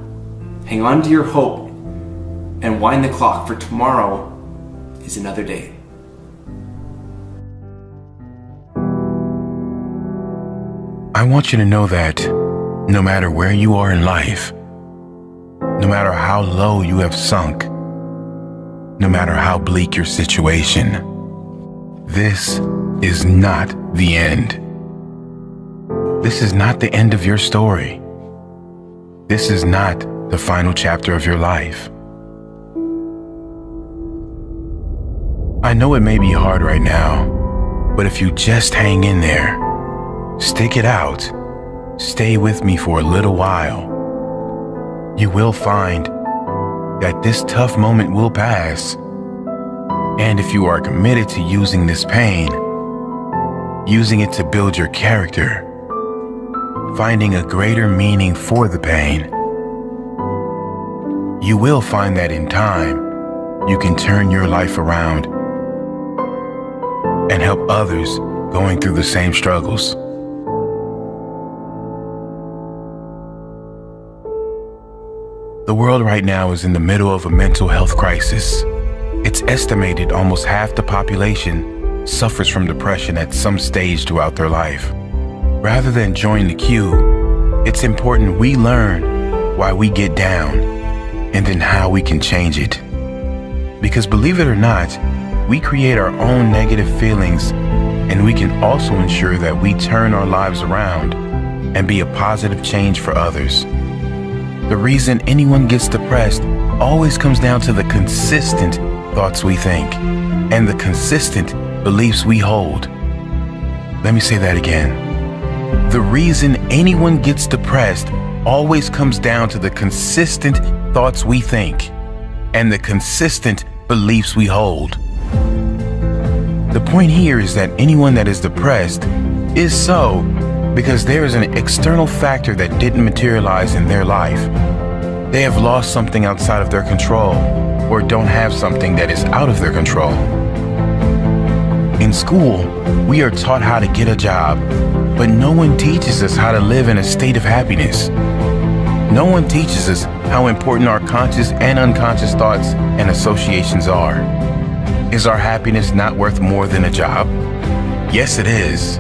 [SPEAKER 22] Hang on to your hope. And wind the clock, for tomorrow is another day.
[SPEAKER 2] I want you to know that no matter where you are in life, no matter how low you have sunk, no matter how bleak your situation, this is not the end. This is not the end of your story. This is not the final chapter of your life. I know it may be hard right now, but if you just hang in there, stick it out, stay with me for a little while, you will find that this tough moment will pass. And if you are committed to using this pain, using it to build your character, finding a greater meaning for the pain, you will find that in time, you can turn your life around and help others going through the same struggles. The world right now is in the middle of a mental health crisis. It's estimated almost half the population suffers from depression at some stage throughout their life. Rather than join the queue, it's important we learn why we get down and then how we can change it. Because believe it or not, we create our own negative feelings, and we can also ensure that we turn our lives around and be a positive change for others. The reason anyone gets depressed always comes down to the consistent thoughts we think and the consistent beliefs we hold. Let me say that again. The reason anyone gets depressed always comes down to the consistent thoughts we think and the consistent beliefs we hold. The point here is that anyone that is depressed is so because there is an external factor that didn't materialize in their life. They have lost something outside of their control or don't have something that is out of their control. In school, we are taught how to get a job, but no one teaches us how to live in a state of happiness. No one teaches us how important our conscious and unconscious thoughts and associations are. Is our happiness not worth more than a job? Yes, it is.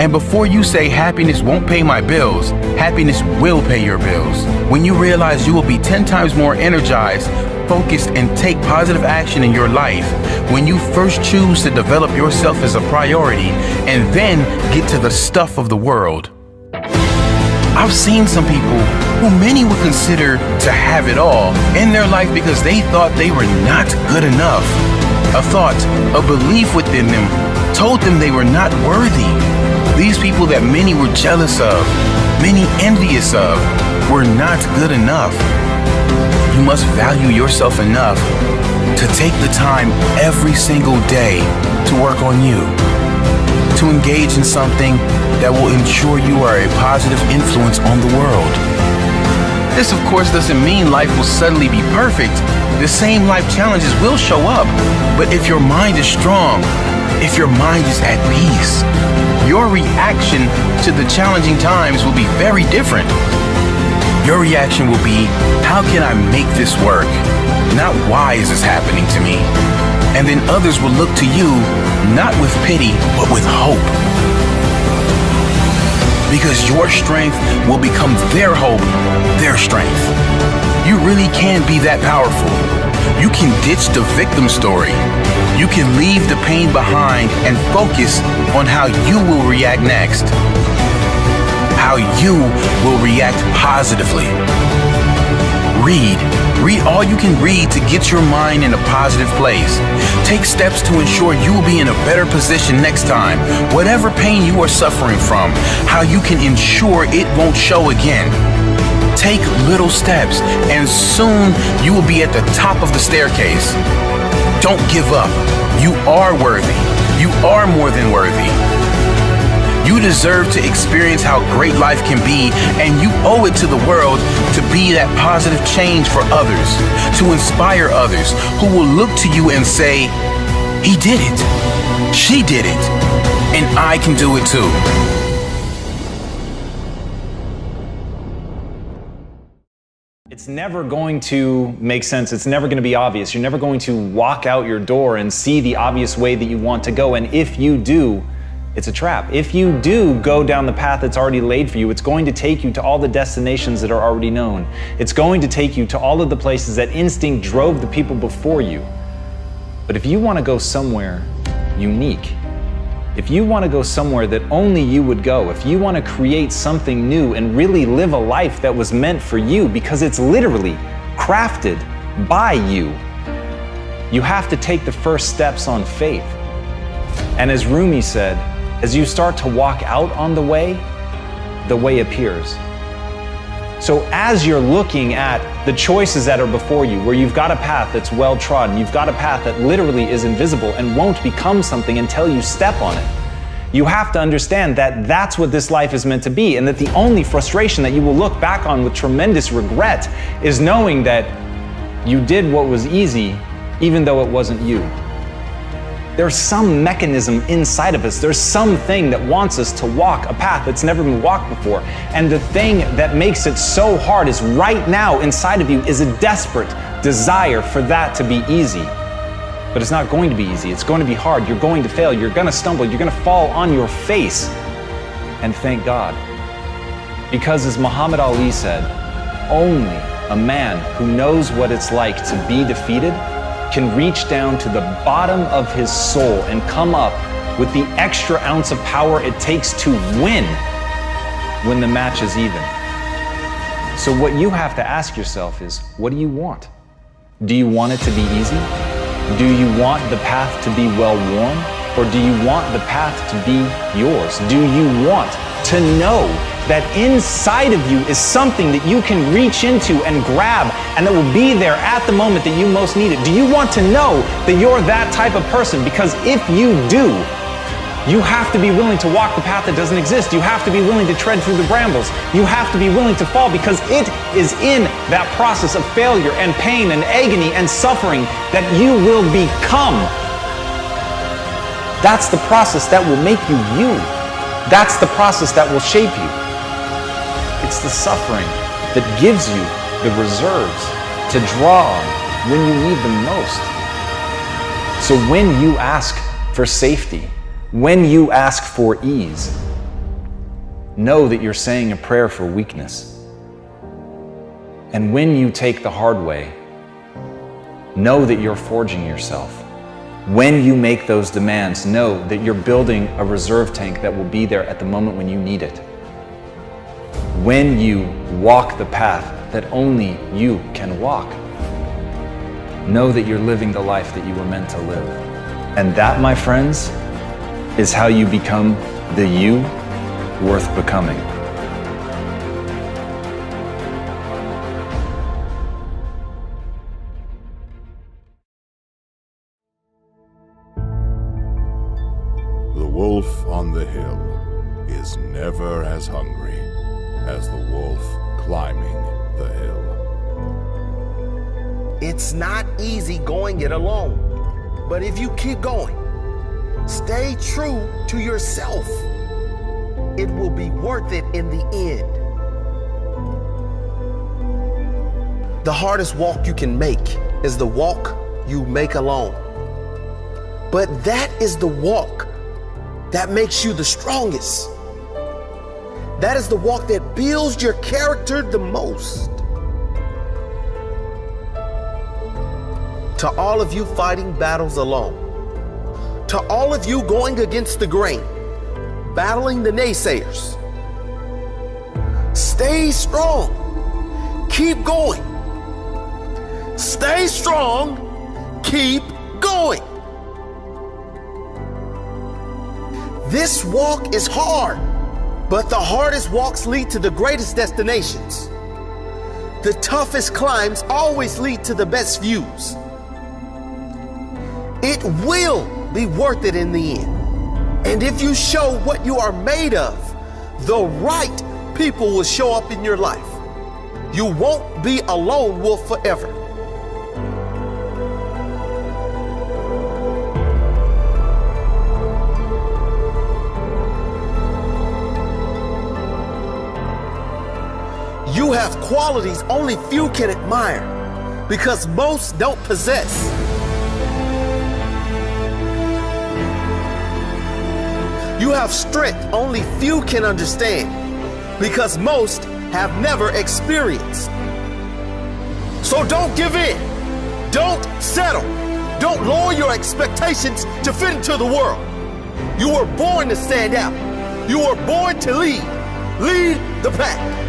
[SPEAKER 2] And before you say happiness won't pay my bills, happiness will pay your bills. When you realize you will be 10 times more energized, focused, and take positive action in your life, when you first choose to develop yourself as a priority and then get to the stuff of the world. I've seen some people who many would consider to have it all in their life because they thought they were not good enough. A thought, a belief within them told them they were not worthy. These people that many were jealous of, many envious of, were not good enough. You must value yourself enough to take the time every single day to work on you, to engage in something that will ensure you are a positive influence on the world. This, of course, doesn't mean life will suddenly be perfect. The same life challenges will show up, but if your mind is strong, if your mind is at peace, your reaction to the challenging times will be very different. your reaction will be, how can I make this work? Not why is this happening to me? And then others will look to you, not with pity, but with hope. Because your strength will become their hope, their strength. You really can be that powerful. You can ditch the victim story. You can leave the pain behind and focus on how you will react next. How you will react positively. Read all you can read to get your mind in a positive place. Take steps to ensure you will be in a better position next time. Whatever pain you are suffering from, how you can ensure it won't show again. Take little steps, and soon you will be at the top of the staircase. Don't give up. You are worthy. You are more than worthy. You deserve to experience how great life can be, and you owe it to the world to be that positive change for others, to inspire others who will look to you and say, he did it, she did it, and I can do it too.
[SPEAKER 4] It's never going to make sense. It's never going to be obvious. You're never going to walk out your door and see the obvious way that you want to go. And if you do, it's a trap. If you do go down the path that's already laid for you, it's going to take you to all the destinations that are already known. It's going to take you to all of the places that instinct drove the people before you. But if you want to go somewhere unique, if you want to go somewhere that only you would go, if you want to create something new and really live a life that was meant for you, because it's literally crafted by you, you have to take the first steps on faith. And as Rumi said, as you start to walk out on the way appears. So as you're looking at the choices that are before you, where you've got a path that's well trodden, you've got a path that literally is invisible and won't become something until you step on it, you have to understand that that's what this life is meant to be, and that the only frustration that you will look back on with tremendous regret is knowing that you did what was easy, even though it wasn't you. There's some mechanism inside of us. There's something that wants us to walk a path that's never been walked before. And the thing that makes it so hard is right now inside of you is a desperate desire for that to be easy. But it's not going to be easy. It's going to be hard. You're going to fail. You're going to stumble. You're going to fall on your face. And thank God. Because as Muhammad Ali said, only a man who knows what it's like to be defeated can reach down to the bottom of his soul and come up with the extra ounce of power it takes to win when the match is even. So what you have to ask yourself is, what do you want? Do you want it to be easy? Do you want the path to be well-worn? Or do you want the path to be yours? Do you want to know that inside of you is something that you can reach into and grab and that will be there at the moment that you most need it? Do you want to know that you're that type of person? Because if you do, you have to be willing to walk the path that doesn't exist. You have to be willing to tread through the brambles. You have to be willing to fall, because it is in that process of failure and pain and agony and suffering that you will become. That's the process that will make you you. That's the process that will shape you. It's the suffering that gives you the reserves to draw on when you need them most. So when you ask for safety, when you ask for ease, know that you're saying a prayer for weakness. And when you take the hard way, know that you're forging yourself. When you make those demands, know that you're building a reserve tank that will be there at the moment when you need it. When you walk the path that only you can walk, know that you're living the life that you were meant to live. And that, my friends, is how you become the you worth becoming.
[SPEAKER 5] The wolf on the hill is never as hungry as the wolf climbing the hill.
[SPEAKER 23] It's not easy going it alone, but if you keep going, stay true to yourself, it will be worth it in the end. The hardest walk you can make is the walk you make alone. But that is the walk that makes you the strongest. That is the walk that builds your character the most. To all of you fighting battles alone, to all of you going against the grain, battling the naysayers, stay strong. Keep going. Stay strong. Keep going. This walk is hard, but the hardest walks lead to the greatest destinations. The toughest climbs always lead to the best views. It will be worth it in the end. And if you show what you are made of, the right people will show up in your life. You won't be a lone wolf forever. You have qualities only few can admire because most don't possess. You have strength only few can understand because most have never experienced. So don't give in. Don't settle. Don't lower your expectations to fit into the world. You were born to stand out. You were born to lead. Lead the pack.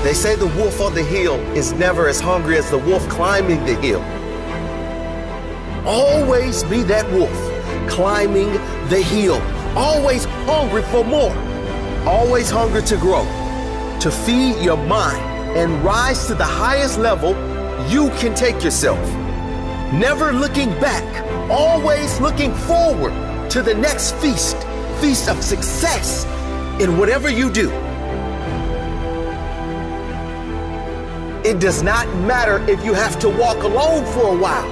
[SPEAKER 23] They say the wolf on the hill is never as hungry as the wolf climbing the hill. Always be that wolf climbing the hill. Always hungry for more. Always hungry to grow, to feed your mind and rise to the highest level you can take yourself. Never looking back, always looking forward to the next feast of success in whatever you do. It does not matter if you have to walk alone for a while.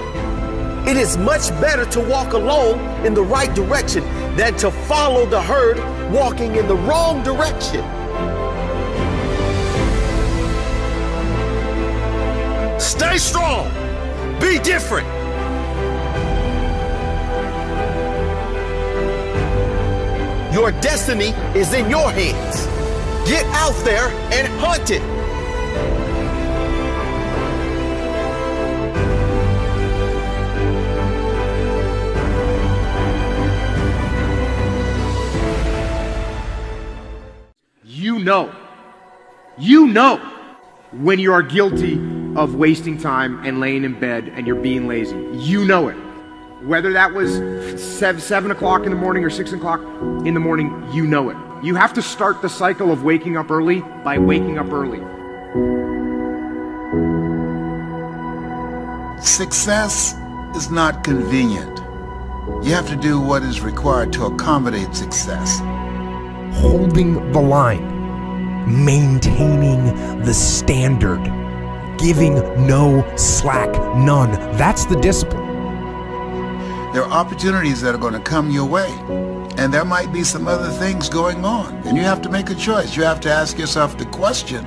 [SPEAKER 23] It is much better to walk alone in the right direction than to follow the herd walking in the wrong direction. Stay strong. Be different. Your destiny is in your hands. Get out there and hunt it.
[SPEAKER 6] You know when you are guilty of wasting time and laying in bed and you're being lazy. You know it. Whether that was 7 o'clock in the morning or 6 o'clock in the morning, you know it. You have to start the cycle of waking up early by waking up early.
[SPEAKER 10] Success is not convenient. You have to do what is required to accommodate success.
[SPEAKER 9] Holding the line, maintaining the standard, giving no slack, none. That's the discipline.
[SPEAKER 10] There are opportunities that are going to come your way, and there might be some other things going on, and you have to make a choice. You have to ask yourself the question,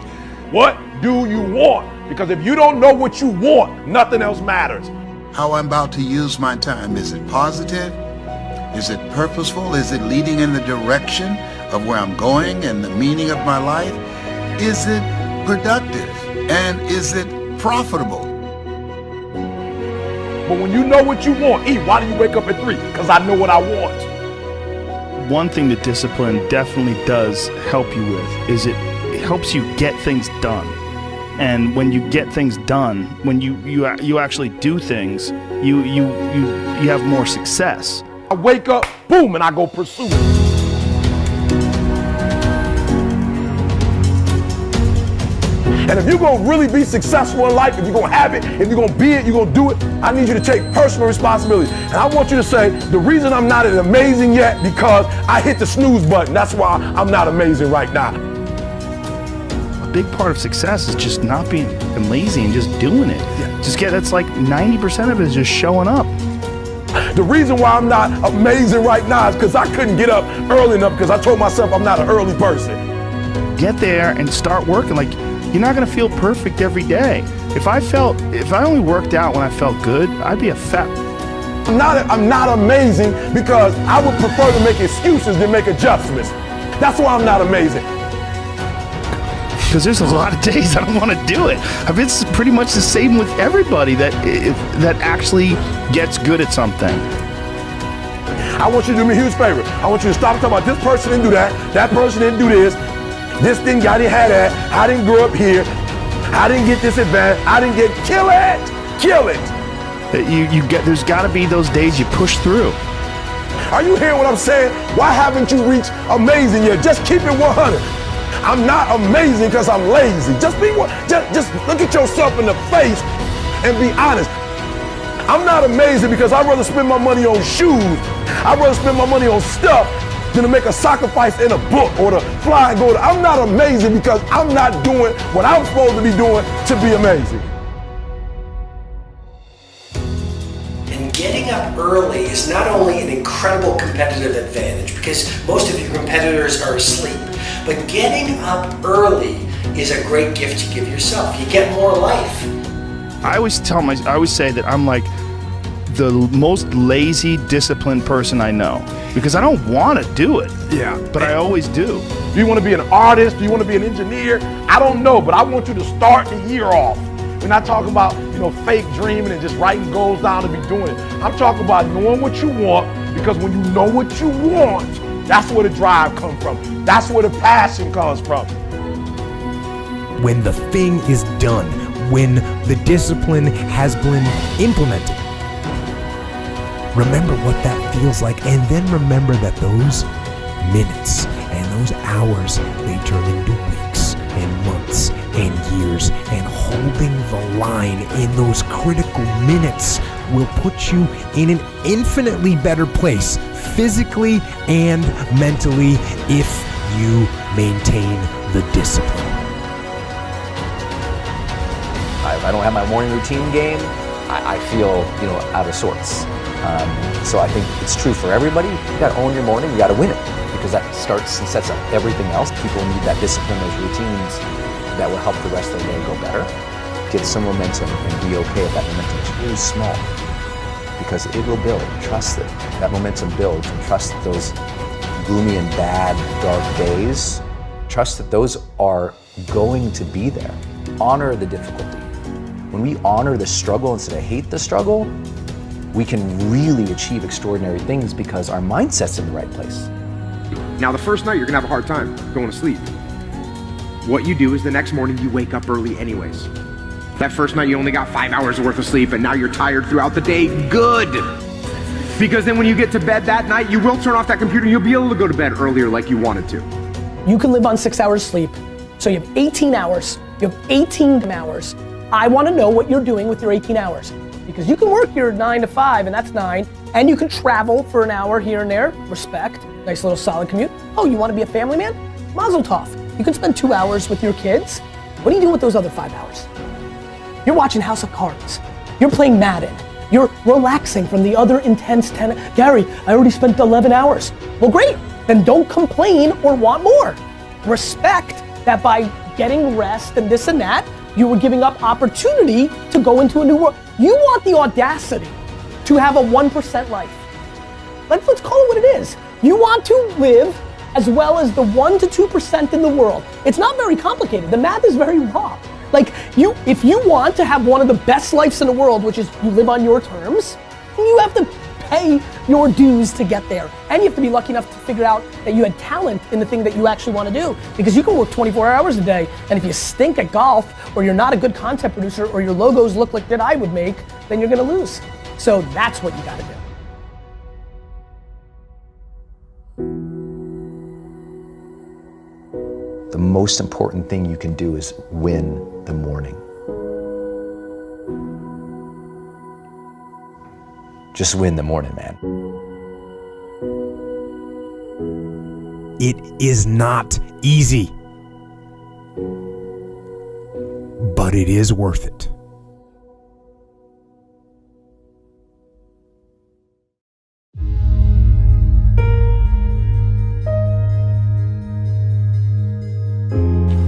[SPEAKER 12] what do you want? Because if you don't know what you want, nothing else matters.
[SPEAKER 10] How I'm about to use my time. Is it positive? Is it purposeful? Is it leading in the direction of where I'm going and the meaning of my life? Is it productive? And is it profitable?
[SPEAKER 12] But when you know what you want, why do you wake up at 3? Because I know what I want.
[SPEAKER 24] One thing that discipline definitely does help you with is it helps you get things done. And when you get things done, when you actually do things, you have more success.
[SPEAKER 12] I wake up, boom, and I go pursue it. And if you're gonna really be successful in life, if you're gonna have it, if you're gonna be it, you're gonna do it, I need you to take personal responsibility. And I want you to say, the reason I'm not amazing yet, because I hit the snooze button. That's why I'm not amazing right now.
[SPEAKER 24] big part of success is just not being lazy and just doing it. That's like 90% of it is just showing up.
[SPEAKER 12] The reason why I'm not amazing right now is because I couldn't get up early enough because I told myself I'm not an early person.
[SPEAKER 24] Get there and start working. Like, you're not gonna feel perfect every day. If I only worked out when I felt good, I'd be a fat.
[SPEAKER 12] I'm not amazing because I would prefer to make excuses than make adjustments. That's why I'm not amazing.
[SPEAKER 24] Because there's a lot of days I don't want to do it. It's pretty much the same with everybody that actually gets good at something.
[SPEAKER 12] I want you to do me a huge favor. I want you to stop talking about this person didn't do that person didn't do this thing, I didn't have that, I didn't grow up here, I didn't get this advantage, I didn't get, kill it.
[SPEAKER 24] There's got to be those days you push through.
[SPEAKER 12] Are you hearing what I'm saying? Why haven't you reached amazing yet? Just keep it 100. I'm not amazing because I'm lazy. Just look at yourself in the face and be honest. I'm not amazing because I'd rather spend my money on shoes. I'd rather spend my money on stuff than to make a sacrifice in a book or to fly and go to. I'm not amazing because I'm not doing what I'm supposed to be doing to be amazing.
[SPEAKER 3] And getting up early is not only an incredible competitive advantage because most of your competitors are asleep, but getting up early is a great gift you give yourself. You get more life.
[SPEAKER 24] I always say that I'm like the most lazy, disciplined person I know because I don't want to do it.
[SPEAKER 12] Yeah.
[SPEAKER 24] But I always do.
[SPEAKER 12] Do you want to be an artist? Do you want to be an engineer? I don't know, but I want you to start the year off. We're not talking about, fake dreaming and just writing goals down to be doing it. I'm talking about knowing what you want, because when you know what you want, that's where the drive comes from. That's where the passion comes from.
[SPEAKER 9] When the thing is done, when the discipline has been implemented, remember what that feels like, and then remember that those minutes and those hours, they turn into weeks and months and years, and holding the line in those critical minutes will put you in an infinitely better place, physically and mentally, if you maintain the discipline.
[SPEAKER 8] I don't have my morning routine game, I feel, out of sorts. So I think it's true for everybody. You gotta own your morning, you gotta win it, because that starts and sets up everything else. People need that discipline, those routines that will help the rest of the day go better. Get some momentum and be okay if that momentum is really small, because it will build. Trust it. That momentum builds, and trust that those gloomy and bad, dark days, trust that those are going to be there. Honor the difficulty. When we honor the struggle instead of hate the struggle, we can really achieve extraordinary things because our mindset's in the right place.
[SPEAKER 6] Now, the first night, you're gonna have a hard time going to sleep. What you do is the next morning, you wake up early anyways. That first night, you only got 5 hours worth of sleep, and now you're tired throughout the day. Good! Because then when you get to bed that night, you will turn off that computer, and you'll be able to go to bed earlier like you wanted to.
[SPEAKER 11] You can live on 6 hours sleep, so you have 18 hours. You have 18 hours. I wanna know what you're doing with your 18 hours. Because you can work your 9 to 5, and that's 9, and you can travel for an hour here and there, respect, nice little solid commute. Oh, you wanna be a family man? Mazel tov. You can spend 2 hours with your kids. What are you doing with those other 5 hours? You're watching House of Cards. You're playing Madden. You're relaxing from the other intense 10. Gary, I already spent 11 hours. Well, great. Then don't complain or want more. Respect that by getting rest and this and that, you were giving up opportunity to go into a new world. You want the audacity to have a 1% life. Let's call it what it is. You want to live as well as the 1 to 2% in the world. It's not very complicated. The math is very raw. If you want to have one of the best lives in the world, which is you live on your terms, you have to pay your dues to get there. And you have to be lucky enough to figure out that you had talent in the thing that you actually want to do. Because you can work 24 hours a day, and if you stink at golf, or you're not a good content producer, or your logos look like that I would make, then you're gonna lose. So that's what you gotta do.
[SPEAKER 8] The most important thing you can do is win the morning. Just win the morning, man.
[SPEAKER 9] It is not easy. but it is worth it.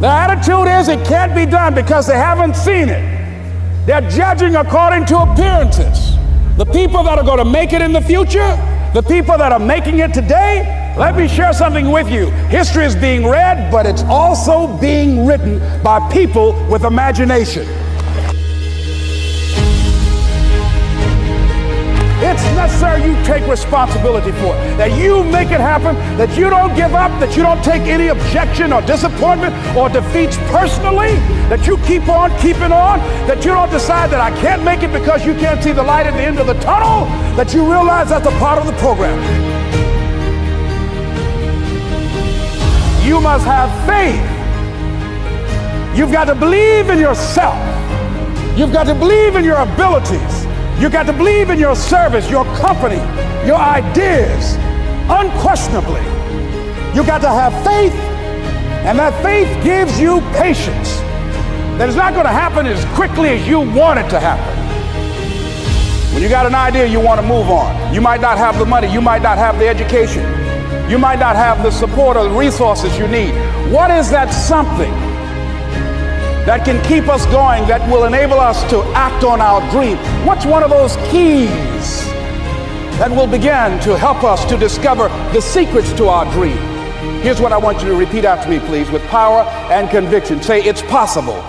[SPEAKER 13] The attitude is it can't be done because they haven't seen it. They're judging according to appearances. The people that are going to make it in the future, the people that are making it today, let me share something with you. History is being read, but it's also being written by people with imagination. It's necessary you take responsibility for it, that you make it happen, that you don't give up, that you don't take any objection or disappointment or defeats personally, that you keep on keeping on, that you don't decide that I can't make it because you can't see the light at the end of the tunnel, that you realize that's a part of the program. You must have faith. You've got to believe in yourself. You've got to believe in your abilities. You got to believe in your service, your company, your ideas, unquestionably. You got to have faith, and that faith gives you patience. That it's not going to happen as quickly as you want it to happen. When you got an idea, you want to move on. You might not have the money, you might not have the education, you might not have the support or the resources you need. What is that something that can keep us going, that will enable us to act on our dream? What's one of those keys that will begin to help us to discover the secrets to our dream? Here's what I want you to repeat after me, please, with power and conviction. Say, it's possible.